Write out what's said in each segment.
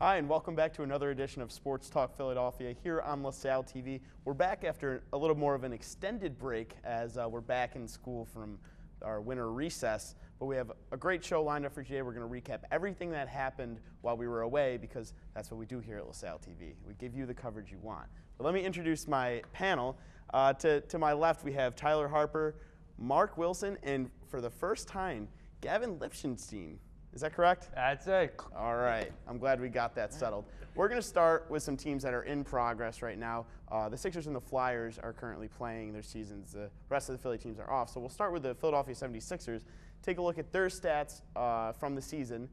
Hi, and welcome back to another edition of Sports Talk Philadelphia here on LaSalle TV. We're back after a little more of an extended break as we're back in school from our winter recess. But we have a great show lined up for today. We're going to recap everything that happened while we were away because that's what we do here at LaSalle TV. We give you the coverage you want. But let me introduce my panel. To my left, we have Tyler Harper, Mark Wilson, and for the first time, Gavin Lipschenstein. Is that correct? That's it. All right. I'm glad we got that settled. We're going to start with some teams that are in progress right now. The Sixers and the Flyers are currently playing their seasons. The rest of the Philly teams are off. So we'll start with the Philadelphia 76ers. Take a look at their stats from the season.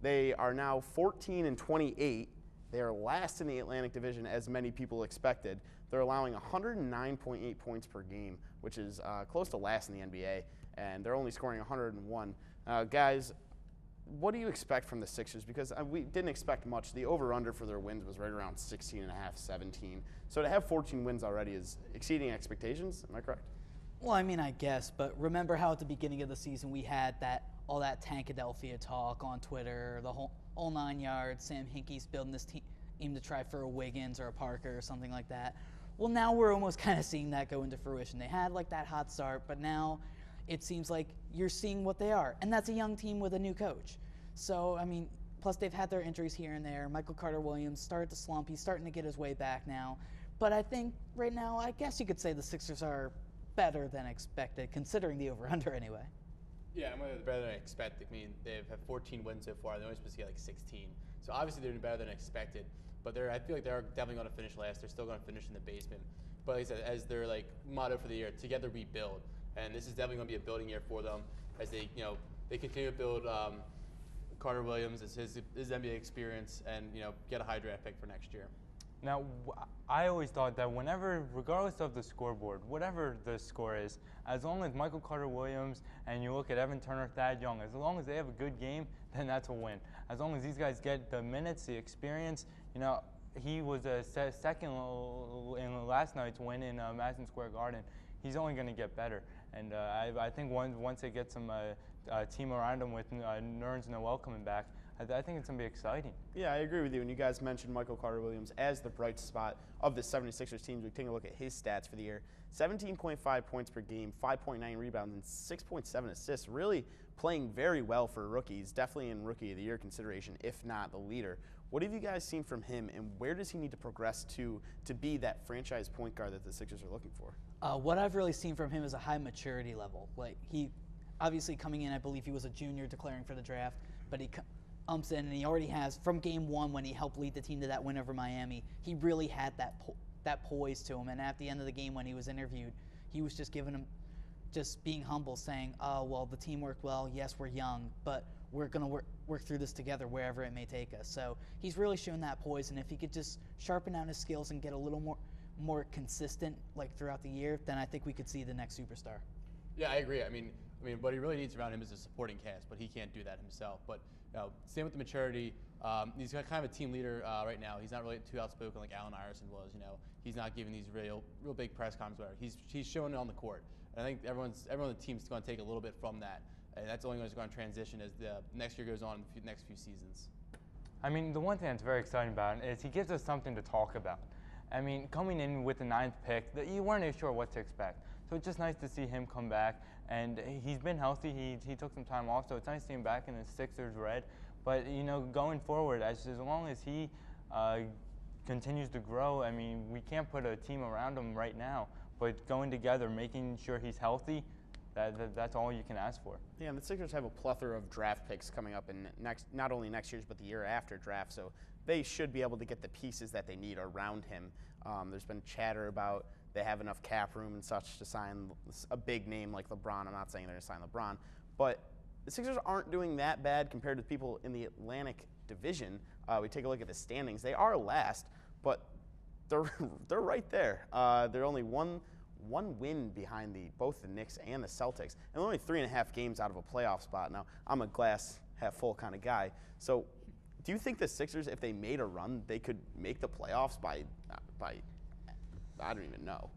They are now 14-28. They are last in the Atlantic Division, as many people expected. They're allowing 109.8 points per game, which is close to last in the NBA, and they're only scoring 101. Guys, what do you expect from the Sixers? Because we didn't expect much. The over-under for their wins was right around 16.5, 17. So to have 14 wins already is exceeding expectations. Am I correct? Well, I mean, I guess. But remember how at the beginning of the season we had all that Tankadelphia talk on Twitter, the whole 9 yards, Sam Hinkie's building this team to try for a Wiggins or a Parker or something like that. Well, now we're almost kind of seeing that go into fruition. They had like that hot start, but now it seems like you're seeing what they are, and that's a young team with a new coach. So, I mean, plus they've had their injuries here and there. Michael Carter-Williams started to slump. He's starting to get his way back now. But I think right now, I guess you could say the Sixers are better than expected, considering the over-under anyway. Yeah, I'm better than expected. I mean, they've had 14 wins so far. They're only supposed to get like 16. So obviously they're doing better than expected. But I feel like they're definitely going to finish last. They're still going to finish in the basement. But like I said, as their motto for the year, together we build. And this is definitely going to be a building year for them as they continue to build Carter Williams as his NBA experience and get a high draft pick for next year. Now, I always thought that regardless of the scoreboard, whatever the score is, as long as Michael Carter-Williams and you look at Evan Turner, Thad Young, as long as they have a good game, then that's a win. As long as these guys get the minutes, the experience, he was a second in last night's win in Madison Square Garden. He's only going to get better. And I think once they get some team around him with Nerlens Noel coming back, I think it's going to be exciting. Yeah, I agree with you. And you guys mentioned Michael Carter-Williams as the bright spot of the 76ers teams. We take a look at his stats for the year. 17.5 points per game, 5.9 rebounds, and 6.7 assists. Really playing very well for rookies. Definitely in Rookie of the Year consideration, if not the leader. What have you guys seen from him, and where does he need to progress to be that franchise point guard that the Sixers are looking for? What I've really seen from him is a high maturity level. Like, he obviously coming in, I believe he was a junior declaring for the draft, but he comes in and he already has, from game one when he helped lead the team to that win over Miami, he really had that poise to him. And at the end of the game when he was interviewed, he was just being humble, saying, oh, well, the team worked well. Yes, we're young, but we're going to work through this together wherever it may take us. So he's really shown that poise, and if he could just sharpen out his skills and get a little more consistent throughout the year, then I think we could see the next superstar. Yeah, I agree. I mean, what he really needs around him is a supporting cast, but he can't do that himself. But same with the maturity. He's kind of a team leader right now. He's not really too outspoken like Allen Iverson was. He's not giving these real big press conferences. He's showing it on the court. And I think everyone on the team is going to take a little bit from that, and that's only going to transition as the next year goes on in the next few seasons. I mean, the one thing that's very exciting about it is he gives us something to talk about. I mean, coming in with the 9th pick, you weren't even sure what to expect. So it's just nice to see him come back, and he's been healthy. He took some time off, so it's nice to see him back in the Sixers red. But going forward, as long as he continues to grow, I mean, we can't put a team around him right now. But going together, making sure he's healthy, that's all you can ask for. Yeah, and the Sixers have a plethora of draft picks coming up in not only next year's but the year after draft. So they should be able to get the pieces that they need around him. There's been chatter about they have enough cap room and such to sign a big name like LeBron. I'm not saying they're going to sign LeBron, but the Sixers aren't doing that bad compared to people in the Atlantic Division. We take a look at the standings. They are last, but they're right there. They're only one win behind both the Knicks and the Celtics, and only 3.5 games out of a playoff spot. Now, I'm a glass half full kind of guy. So do you think the Sixers, if they made a run, they could make the playoffs by I don't even know.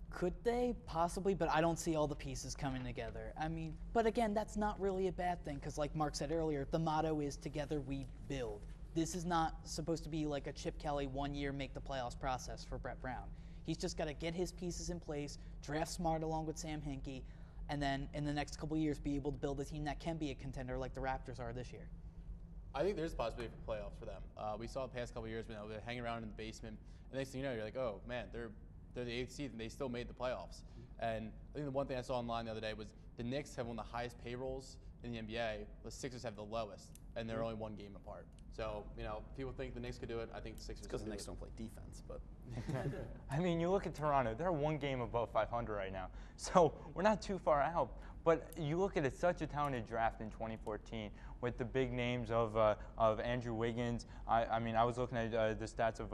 Could they? Possibly, but I don't see all the pieces coming together. I mean, but again, that's not really a bad thing because like Mark said earlier, the motto is together we build. this is not supposed to be like a Chip Kelly 1 year make the playoffs process for Brett Brown. He's just got to get his pieces in place, draft smart along with Sam Hinkie, and then in the next couple of years be able to build a team that can be a contender like the Raptors are this year. I think there's a possibility for playoffs for them. We saw the past couple of years when they're hanging around in the basement, and next thing you know, you're like, oh man, they're the 8th seed and they still made the playoffs. And I think the one thing I saw online the other day was the Knicks have one of the highest payrolls in the NBA. The Sixers have the lowest, and they're only 1 game apart. So, people think the Knicks could do it. I think the Sixers Because the could Knicks do don't play defense, but I mean, you look at Toronto, they're 1 game above 500 right now. So we're not too far out. But you look at it, such a talented draft in 2014 with the big names of Andrew Wiggins. I mean, I was looking at the stats of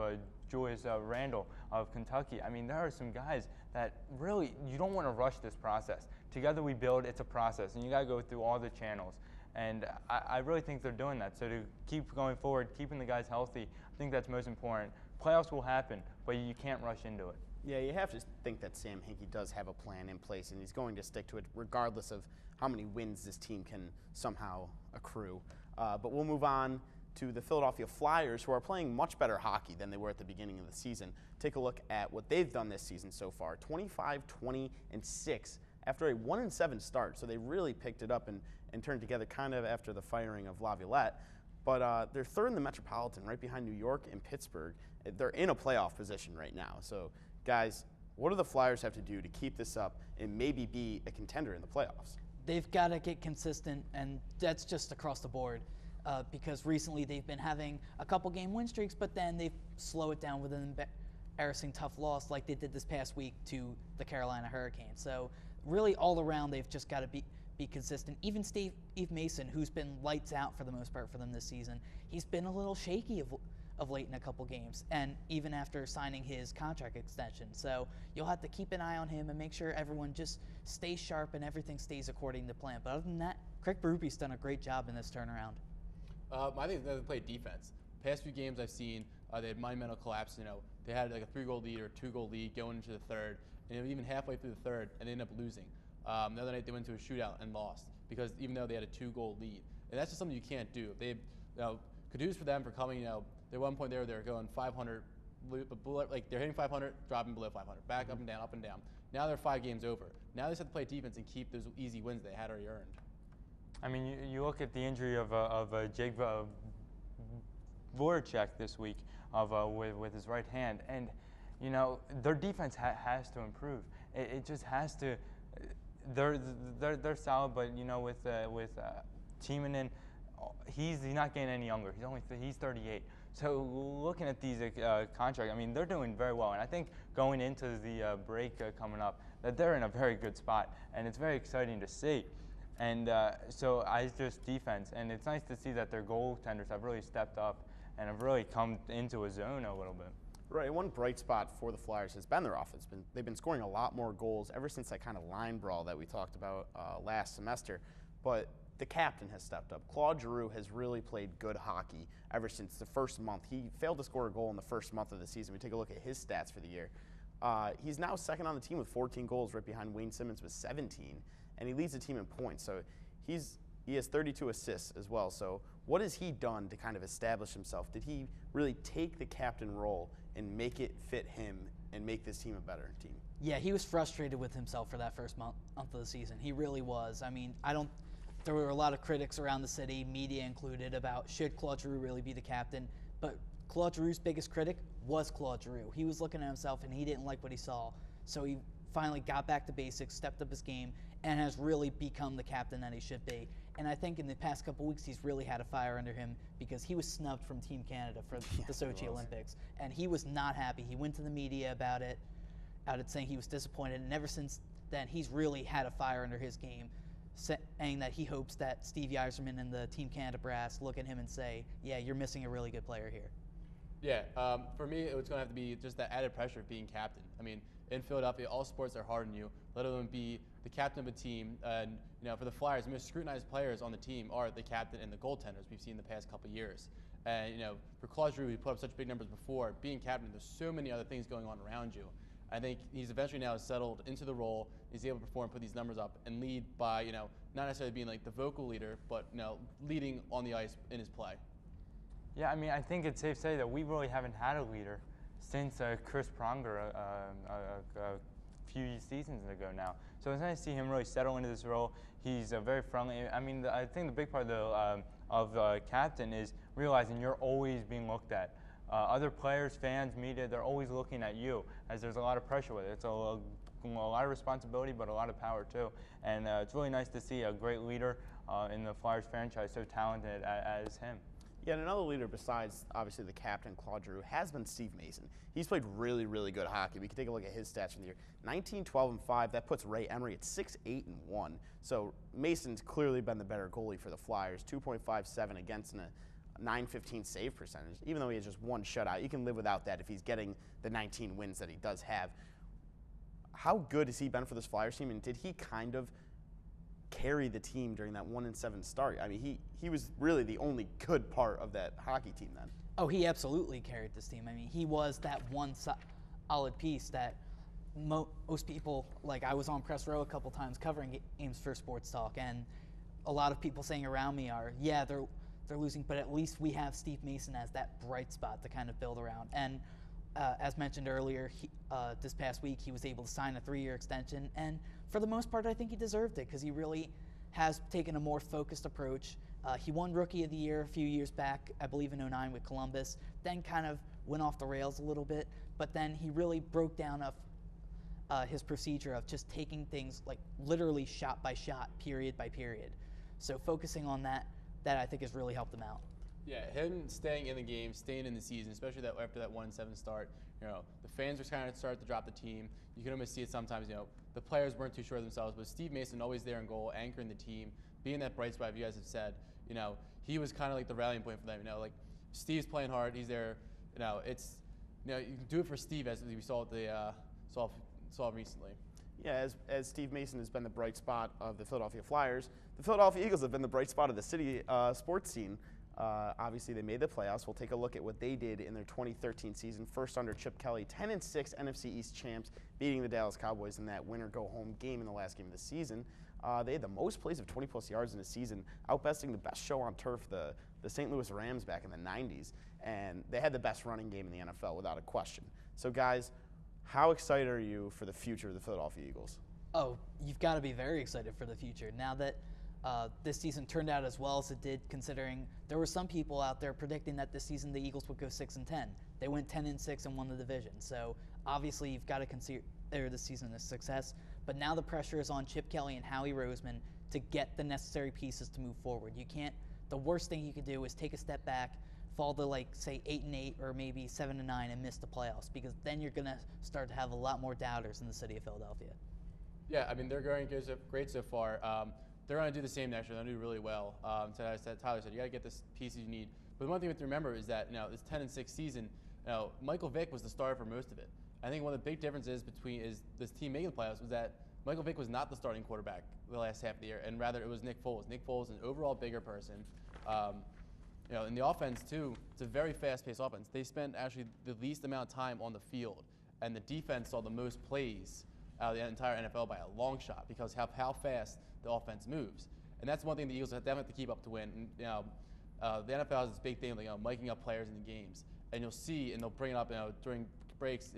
Julius Randle of Kentucky. I mean, there are some guys that really, you don't want to rush this process. Together we build, it's a process, and you got to go through all the channels. And I really think they're doing that. So to keep going forward, keeping the guys healthy, I think that's most important. Playoffs will happen, but you can't rush into it. yeah, you have to think that Sam Hinkie does have a plan in place, and he's going to stick to it regardless of how many wins this team can somehow accrue. But we'll move on to the Philadelphia Flyers, who are playing much better hockey than they were at the beginning of the season. Take a look at what they've done this season so far: 25, 20, and 6 after a 1-7 start. So they really picked it up and turned together kind of after the firing of Laviolette. But they're third in the Metropolitan, right behind New York and Pittsburgh. They're in a playoff position right now. So, guys, what do the Flyers have to do to keep this up and maybe be a contender in the playoffs? They've got to get consistent, and that's just across the board. Because recently they've been having a couple game win streaks, but then they slow it down with an embarrassing tough loss like they did this past week to the Carolina Hurricanes. So really all around they've just got to be consistent. Even Steve Mason, who's been lights out for the most part for them this season, he's been a little shaky of late in a couple games, and even after signing his contract extension. So you'll have to keep an eye on him and make sure everyone just stays sharp and everything stays according to plan. But other than that, Craig Berube's done a great job in this turnaround. I think they play defense. Past few games I've seen, they had monumental collapse. They had like a 3-goal lead or a 2-goal lead going into the third, and even halfway through the third, and they ended up losing. The other night they went to a shootout and lost because even though they had a 2-goal lead, and that's just something you can't do. They, kudos for them for coming. At one point they were going 500, like they're hitting 500, dropping below 500, back up and down, up and down. Now they're 5 games over. Now they just have to play defense and keep those easy wins they had already earned. I mean, you look at the injury of Jake Voracek this week with his right hand, and their defense has to improve. It just has to. They're solid, but with Timonen, he's not getting any younger. He's 38. So looking at these contracts, I mean, they're doing very well, and I think going into the break coming up, that they're in a very good spot, and it's very exciting to see. And so just defense, and it's nice to see that their goaltenders have really stepped up and have really come into a zone a little bit. Right, one bright spot for the Flyers has been their offense. They've been scoring a lot more goals ever since that kind of line brawl that we talked about last semester. But the captain has stepped up. Claude Giroux has really played good hockey ever since the first month. He failed to score a goal in the first month of the season. We take a look at his stats for the year. He's now second on the team with 14 goals, right behind Wayne Simmons with 17, and he leads the team in points. So he has 32 assists as well. So what has he done to kind of establish himself? Did he really take the captain role and make it fit him and make this team a better team? Yeah, he was frustrated with himself for that first month of the season. He really was. I mean, there were a lot of critics around the city, media included, about should Claude Giroux really be the captain. But Claude Giroux's biggest critic was Claude Giroux. He was looking at himself and he didn't like what he saw. So he finally got back to basics, stepped up his game, and has really become the captain that he should be. And I think in the past couple weeks he's really had a fire under him because he was snubbed from Team Canada for the Sochi Olympics. And he was not happy. He went to the media about it, saying he was disappointed. And ever since then, he's really had a fire under his game, saying that he hopes that Steve Yzerman and the Team Canada brass look at him and say, yeah, you're missing a really good player here. Yeah, for me, it was going to have to be just that added pressure of being captain. I mean, in Philadelphia, all sports are hard on you, let alone be the captain of a team. And for the Flyers, the most scrutinized players on the team are the captain and the goaltenders we've seen the past couple of years. And for Claude Giroux, who put up such big numbers before, being captain, there's so many other things going on around you. I think he's eventually now settled into the role. He's able to perform, put these numbers up, and lead by not necessarily being like the vocal leader, but leading on the ice in his play. Yeah, I mean, I think it's safe to say that we really haven't had a leader since Chris Pronger a few seasons ago now. So it's nice to see him really settle into this role. He's very friendly. I mean, I think the big part of the captain is realizing you're always being looked at. Other players, fans, media, they're always looking at you, as there's a lot of pressure with it. It's a lot of responsibility, but a lot of power too. And it's really nice to see a great leader in the Flyers franchise, so talented as him. Yeah, and another leader besides, obviously, the captain, Claude Giroux, has been Steve Mason. He's played really, really good hockey. We can take a look at his stats from the year. 19, 12, and 5. That puts Ray Emery at 6, 8, and 1. So Mason's clearly been the better goalie for the Flyers. 2.57 against and a 9.15 save percentage. Even though he has just one shutout, you can live without that if he's getting the 19 wins that he does have. How good has he been for this Flyers team, and did he kind of carry the team during that 1-7 start? I mean, he was really the only good part of that hockey team then. Oh, he absolutely carried this team. I mean, he was that one solid piece that most people, like I was on press row a couple times covering games for Sports Talk, and a lot of people saying around me are, yeah, they're losing, but at least we have Steve Mason as that bright spot to kind of build around. And as mentioned earlier, this past week he was able to sign a 3-year extension, and for the most part I think he deserved it because he really has taken a more focused approach. He won Rookie of the Year a few years back, I believe in 2009 with Columbus, then kind of went off the rails a little bit, but then he really broke down his procedure of just taking things like literally shot by shot, period by period. So focusing on that I think has really helped him out. Yeah, him staying in the game, staying in the season, especially after that 1-7 start, the fans were kind of starting to drop the team. You can almost see it sometimes, the players weren't too sure of themselves, but Steve Mason always there in goal, anchoring the team, being that bright spot, you guys have said, he was kind of like the rallying point for them, like Steve's playing hard, he's there, you can do it for Steve as we saw saw recently. Yeah, as Steve Mason has been the bright spot of the Philadelphia Flyers, the Philadelphia Eagles have been the bright spot of the city sports scene. Obviously, they made the playoffs. We'll take a look at what they did in their 2013 season. First under Chip Kelly, 10-6 NFC East champs, beating the Dallas Cowboys in that winner-go-home game in the last game of the season. They had the most plays of 20-plus yards in a season, outbesting the best show on turf, the St. Louis Rams back in the 90s. And they had the best running game in the NFL, without a question. So, guys, how excited are you for the future of the Philadelphia Eagles? Oh, you've got to be very excited for the future. Now that this season turned out as well as it did, considering there were some people out there predicting that this season the Eagles would go 6-10. They went 10-6 and won the division. So obviously you've got to consider this season a success. But now the pressure is on Chip Kelly and Howie Roseman to get the necessary pieces to move forward. You can't. The worst thing you could do is take a step back, fall to say 8-8 or maybe 7-9 and miss the playoffs, because then you're gonna start to have a lot more doubters in the city of Philadelphia. Yeah, I mean they're going great so far. They're going to do the same next year. They're going to do really well. Tyler said, you got to get the pieces you need. But the one thing we have to remember is that this 10-6 season, Michael Vick was the starter for most of it. I think one of the big differences between this team making the playoffs was that Michael Vick was not the starting quarterback the last half of the year, and rather it was Nick Foles. Nick Foles is an overall bigger person. In the offense too, it's a very fast-paced offense. They spent actually the least amount of time on the field, and the defense saw the most plays out of the entire NFL by a long shot because of how fast the offense moves. And that's one thing the Eagles definitely have to keep up to win. And, the NFL has this big thing, miking up players in the games. And you'll see, and they'll bring it up, during breaks,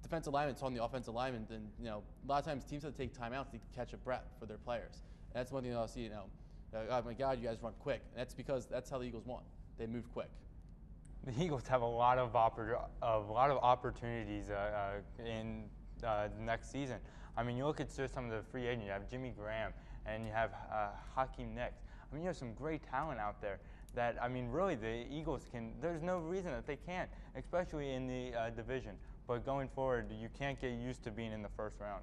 defensive linemen on the offensive linemen. And, a lot of times teams have to take timeouts to catch a breath for their players. And that's one thing I'll see, oh my God, you guys run quick. And that's because that's how the Eagles won. They move quick. The Eagles have a lot of opportunities in the next season. I mean, you look at just some of the free agents. You have Jimmy Graham, and you have Hakeem Nicks. I mean, you have some great talent out there that, I mean, really the Eagles can, there's no reason that they can't, especially in the division. But going forward, you can't get used to being in the first round.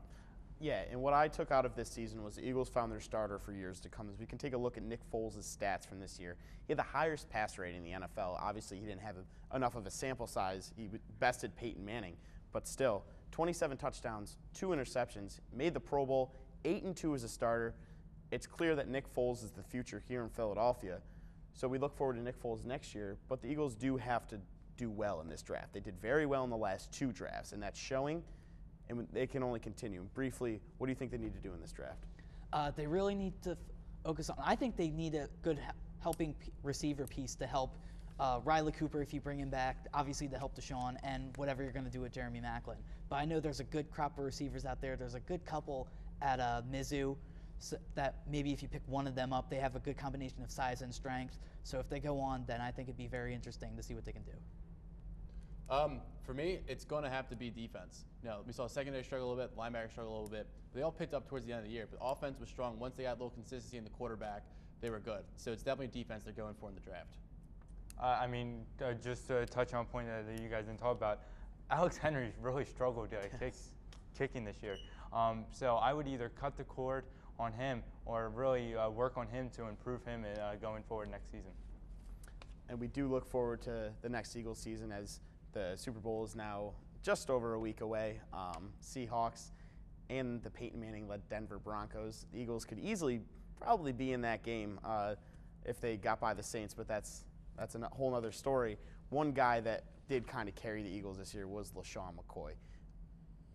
Yeah, and what I took out of this season was the Eagles found their starter for years to come. As we can take a look at Nick Foles' stats from this year. He had the highest pass rate in the NFL. Obviously, he didn't have enough of a sample size. He bested Peyton Manning, but still, 27 touchdowns, 2 interceptions, made the Pro Bowl, 8-2 as a starter. It's clear that Nick Foles is the future here in Philadelphia. So we look forward to Nick Foles next year, but the Eagles do have to do well in this draft. They did very well in the last 2 drafts, and that's showing, and they can only continue. Briefly, what do you think they need to do in this draft? They really need to focus on, I think they need a good helping receiver piece to help Riley Cooper, if you bring him back, obviously to help Deshaun, and whatever you're going to do with Jeremy Maclin. But I know there's a good crop of receivers out there. There's a good couple at Mizzou so that maybe if you pick one of them up, they have a good combination of size and strength. So if they go on, then I think it'd be very interesting to see what they can do. For me, it's going to have to be defense. We saw secondary struggle a little bit, linebacker struggle a little bit. They all picked up towards the end of the year, but offense was strong. Once they got a little consistency in the quarterback, they were good. So it's definitely defense they're going for in the draft. Just to touch on a point that you guys didn't talk about, Alex Henry really struggled kicking this year. So I would either cut the cord on him or really work on him to improve him going forward next season. And we do look forward to the next Eagles season as the Super Bowl is now just over a week away. Seahawks and the Peyton Manning-led Denver Broncos. The Eagles could easily probably be in that game if they got by the Saints, but that's a whole other story. One guy that did kind of carry the Eagles this year was LaShawn McCoy.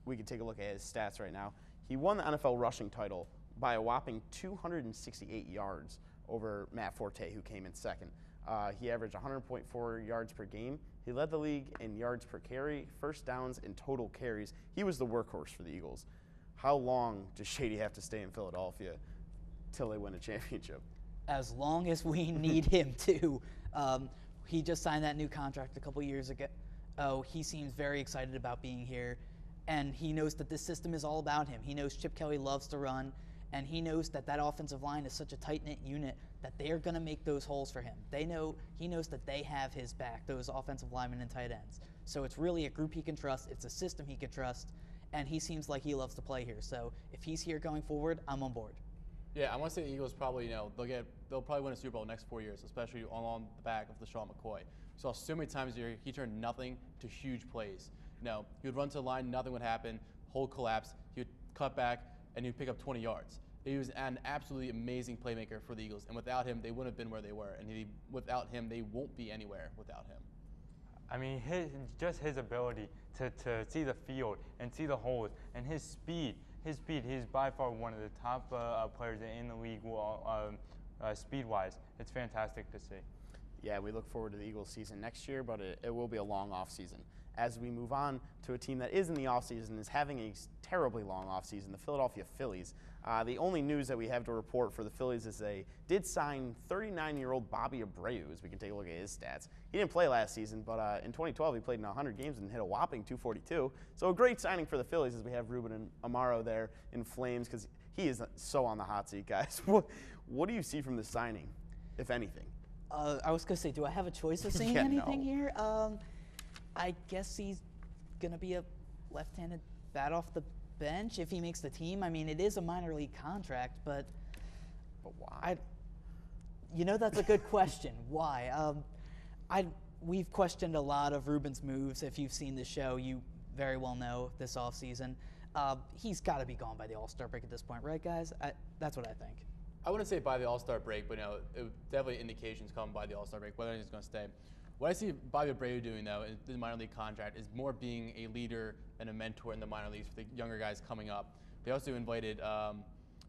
We can take a look at his stats right now. He won the NFL rushing title by a whopping 268 yards over Matt Forte, who came in second. He averaged 100.4 yards per game. He led the league in yards per carry, first downs, and total carries. He was the workhorse for the Eagles. How long does Shady have to stay in Philadelphia till they win a championship? As long as we need him to. He just signed that new contract a couple years ago. He seems very excited about being here, and he knows that this system is all about him. He knows Chip Kelly loves to run, and he knows that offensive line is such a tight-knit unit that they are going to make those holes for him. He knows that they have his back, those offensive linemen and tight ends. So it's really a group he can trust. It's a system he can trust, and he seems like he loves to play here. So if he's here going forward, I'm on board. Yeah, I want to say the Eagles probably, they'll probably win a Super Bowl next 4 years, especially along the back of LaShawn McCoy. We saw so many times here he turned nothing to huge plays. He would run to the line, nothing would happen, hold collapse, he would cut back, and he would pick up 20 yards. He was an absolutely amazing playmaker for the Eagles, and without him, they wouldn't have been where they were. And without him, they won't be anywhere without him. I mean, his ability to see the field and see the holes, and his speed. He's by far one of the top players in the league speed-wise. It's fantastic to see. Yeah, we look forward to the Eagles season next year, but it will be a long off-season. As we move on to a team that is in the offseason and is having a terribly long offseason, the Philadelphia Phillies. The only news that we have to report for the Phillies is they did sign 39-year-old Bobby Abreu, as we can take a look at his stats. He didn't play last season, but in 2012 he played in 100 games and hit a whopping 242. So a great signing for the Phillies as we have Ruben Amaro there in flames because he is so on the hot seat, guys. What do you see from this signing, if anything? I was going to say, do I have a choice of saying anything here? I guess he's going to be a left-handed bat off the bench if he makes the team. I mean, it is a minor league contract, but why? That's a good question. Why? We've questioned a lot of Ruben's moves. If you've seen the show, you very well know this offseason. He's got to be gone by the All-Star break at this point, right, guys? That's what I think. I wouldn't say by the All-Star break, but definitely indications come by the All-Star break whether he's going to stay. What I see Bobby Abreu doing, though, in the minor league contract is more being a leader and a mentor in the minor leagues for the younger guys coming up. They also invited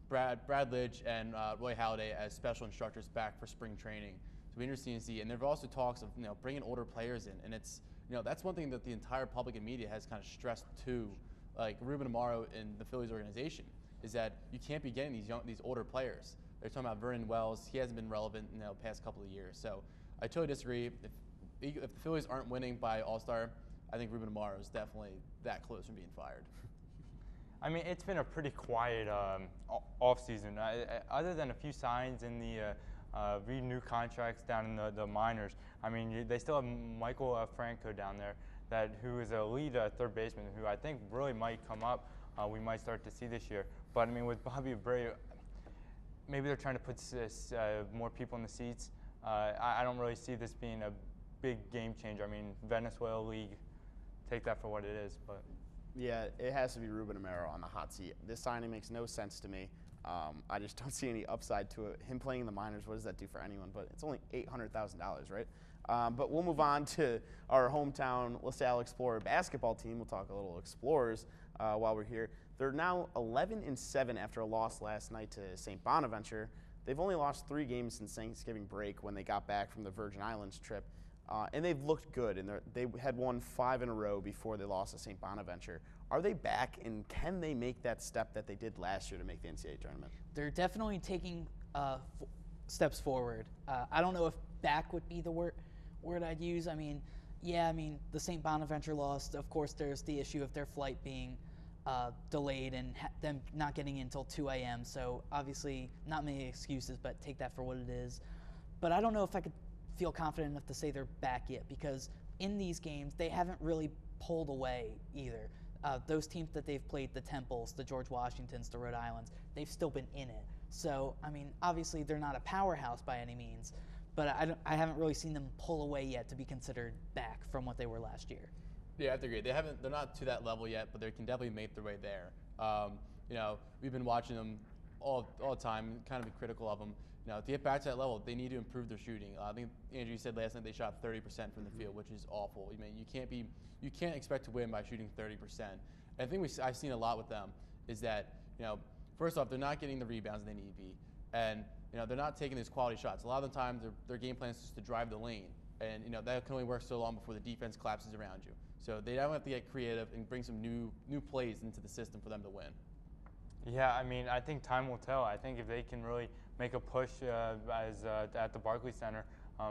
Brad Lidge and Roy Halladay as special instructors back for spring training. So it'll be interesting to see. And there are also talks of bringing older players in, and it's that's one thing that the entire public and media has kind of stressed to, like Ruben Amaro in the Phillies organization, is that you can't be getting these older players. They're talking about Vernon Wells. He hasn't been relevant in the past couple of years. So I totally disagree. If the Phillies aren't winning by All-Star, I think Ruben Amaro is definitely that close from being fired. I mean, it's been a pretty quiet offseason. Other than a few signs in the new contracts down in the minors. I mean, they still have Michael Franco down there, who is a lead third baseman, who I think really might come up. We might start to see this year. But I mean, with Bobby Abreu, maybe they're trying to put more people in the seats. I don't really see this being a big game changer. I mean, Venezuela League, take that for what it is. But yeah, it has to be Ruben Amaro on the hot seat. This signing makes no sense to me. I just don't see any upside to it. Him playing in the minors, what does that do for anyone? But it's only $800,000, right? But we'll move on to our hometown LaSalle Explorer basketball team. We'll talk a little Explorers while we're here. They're now 11-7 after a loss last night to St. Bonaventure. They've only lost 3 games since Thanksgiving break when they got back from the Virgin Islands trip. and they've looked good. And they had won 5 in a row before they lost to St. Bonaventure. Are they back, and can they make that step that they did last year to make the NCAA tournament? They're definitely taking steps forward. I don't know if back would be the word I'd use. I mean, the St. Bonaventure lost. Of course, there's the issue of their flight being delayed and them not getting in until 2 a.m. So obviously, not many excuses, but take that for what it is. But I don't know if I could feel confident enough to say they're back yet, because in these games, they haven't really pulled away either. Those teams that they've played, the Temples, the George Washingtons, the Rhode Islands, they've still been in it. So, I mean, obviously they're not a powerhouse by any means, but I haven't really seen them pull away yet to be considered back from what they were last year. Yeah, I have to agree. They're not to that level yet, but they can definitely make their way there. We've been watching them all the time, kind of be critical of them. To get back to that level, they need to improve their shooting. I think Andrew said last night they shot 30% from the field, which is awful. I mean, you can't expect to win by shooting 30%. And I think I've seen a lot with them is that first off, they're not getting the rebounds they need to be, and they're not taking these quality shots. A lot of the time, their game plan is just to drive the lane, and that can only work so long before the defense collapses around you. So they don't have to get creative and bring some new plays into the system for them to win. Yeah, I mean, I think time will tell. I think if they can really make a push at the Barclays Center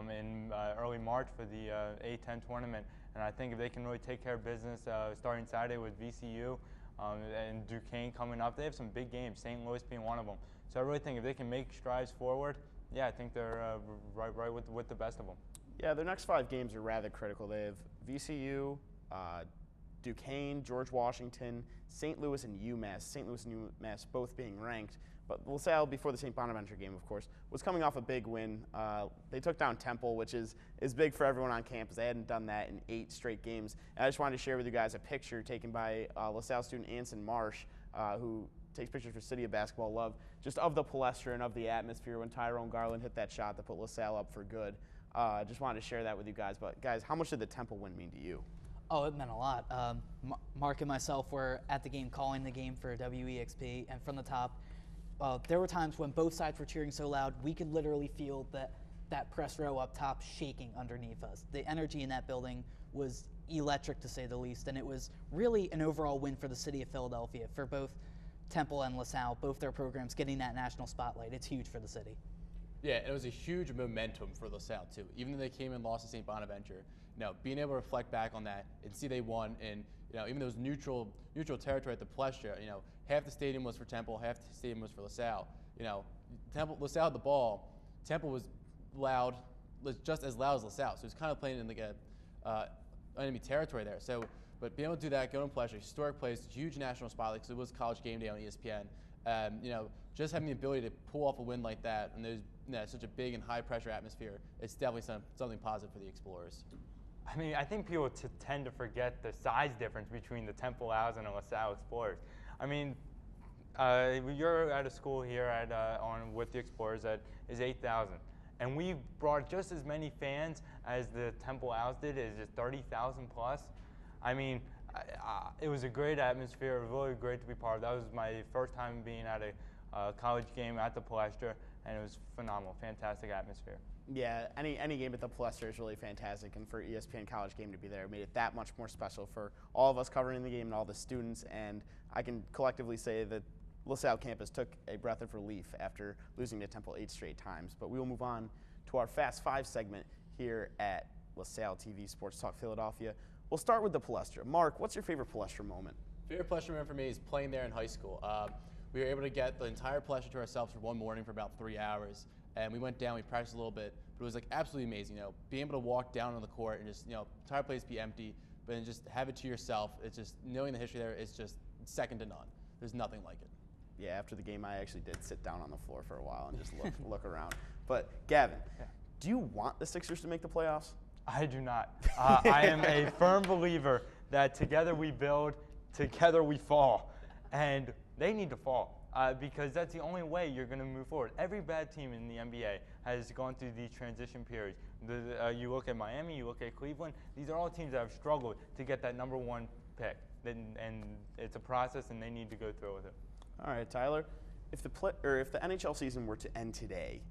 in early March for the A-10 tournament, and I think if they can really take care of business starting Saturday with VCU and Duquesne coming up, they have some big games, St. Louis being one of them. So I really think if they can make strides forward, yeah, I think they're right with the best of them. Yeah, their next 5 games are rather critical. They have VCU, Duquesne, George Washington, St. Louis, and UMass. St. Louis and UMass both being ranked. But LaSalle, before the St. Bonaventure game, of course, was coming off a big win. They took down Temple, which is big for everyone on campus. They hadn't done that in 8 straight games. And I just wanted to share with you guys a picture taken by LaSalle student Anson Marsh, who takes pictures for City of Basketball Love, just of the Palestra and of the atmosphere when Tyrone Garland hit that shot that put LaSalle up for good. Just wanted to share that with you guys. But, guys, how much did the Temple win mean to you? Oh, it meant a lot. Mark and myself were at the game, calling the game for WEXP, and from the top, there were times when both sides were cheering so loud, we could literally feel that press row up top shaking underneath us. The energy in that building was electric, to say the least, and it was really an overall win for the city of Philadelphia, for both Temple and LaSalle, both their programs getting that national spotlight. It's huge for the city. Yeah, it was a huge momentum for LaSalle, too. Even though they came and lost to St. Bonaventure, being able to reflect back on that and see they won, and even though it was neutral territory at the Palestra, half the stadium was for Temple, half the stadium was for LaSalle. LaSalle had the ball, Temple was just as loud as LaSalle, so it was kind of playing in like enemy territory there. So, but being able to do that, go to Palestra, historic place, huge national spotlight, because it was College Game Day on ESPN. Just having the ability to pull off a win like that, and there's such a big and high pressure atmosphere, it's definitely something positive for the Explorers. I mean, I think people tend to forget the size difference between the Temple Owls and the LaSalle Explorers. I mean, you're at a school here with the Explorers that is 8,000, and we brought just as many fans as the Temple Owls did, is just 30,000 plus. I mean, it was a great atmosphere. It was really great to be part of. That was my first time being at a college game at the Palestra, and it was phenomenal, fantastic atmosphere. Yeah, any game at the Palestra is really fantastic, and for ESPN College Game to be there made it that much more special for all of us covering the game and all the students. And I can collectively say that LaSalle campus took a breath of relief after losing to Temple 8 straight times. But we will move on to our Fast 5 segment here at LaSalle TV Sports Talk Philadelphia. We'll start with the Palestra. Mark, what's your favorite Palestra moment? Favorite Palestra moment for me is playing there in high school. We were able to get the entire Palestra to ourselves for one morning for about 3 hours. And we went down, we practiced a little bit, but it was like absolutely amazing. Being able to walk down on the court and just, entire place be empty, but then just have it to yourself. It's just knowing the history there is just second to none. There's nothing like it. Yeah, after the game, I actually did sit down on the floor for a while and just look around. But Gavin, do you want the Sixers to make the playoffs? I do not. I am a firm believer that together we build, together we fall, and they need to fall. Because that's the only way you're going to move forward. Every bad team in the NBA has gone through these transition periods. You look at Miami, you look at Cleveland. These are all teams that have struggled to get that #1 pick. And it's a process, and they need to go through with it. All right, Tyler. If the NHL season were to end today,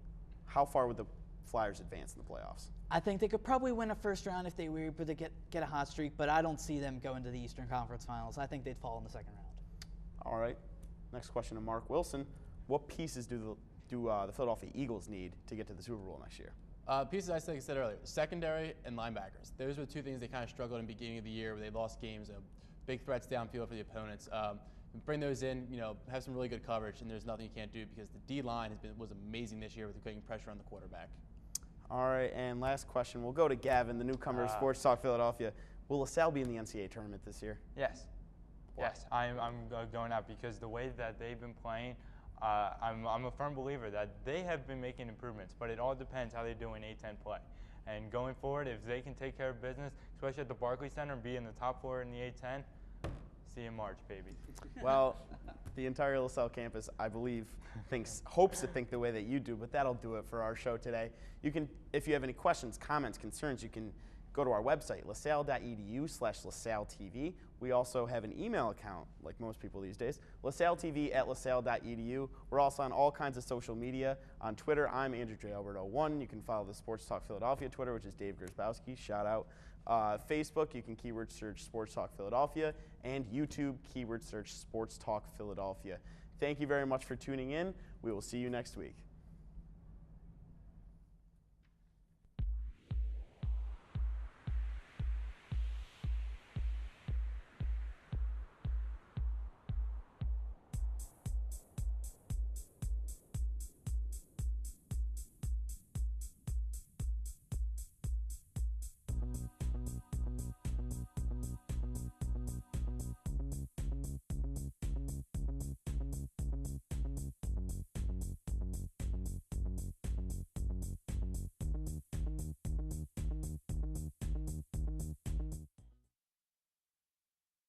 how far would the Flyers advance in the playoffs? I think they could probably win a first round if they were able to get a hot streak, but I don't see them going to the Eastern Conference Finals. I think they'd fall in the second round. All right. Next question to Mark Wilson. What pieces do the Philadelphia Eagles need to get to the Super Bowl next year? Pieces, I said earlier, secondary and linebackers. Those were two things they kind of struggled in the beginning of the year where they lost games, big threats downfield for the opponents. Bring those in, have some really good coverage, and there's nothing you can't do because the D-line was amazing this year with getting pressure on the quarterback. All right, and last question. We'll go to Gavin, the newcomer of Sports Talk Philadelphia. Will LaSalle be in the NCAA tournament this year? Yes. Why? Yes, I'm going out because the way that they've been playing, I'm a firm believer that they have been making improvements, but it all depends how they do in A-10 play. And going forward, if they can take care of business, especially at the Barclays Center, and be in the top 4 in the A-10, see you in March, baby. Well, the entire LaSalle campus, I believe, hopes to think the way that you do, but that'll do it for our show today. You can, if you have any questions, comments, concerns, you can go to our website, lasalle.edu/LaSalleTV. We also have an email account, like most people these days, lasalletv@lasalle.edu. We're also on all kinds of social media. On Twitter, I'm Andrew J. Albert01. You can follow the Sports Talk Philadelphia Twitter, which is Dave Gersbowski. Shout out. Facebook, you can keyword search Sports Talk Philadelphia, and YouTube, keyword search Sports Talk Philadelphia. Thank you very much for tuning in. We will see you next week.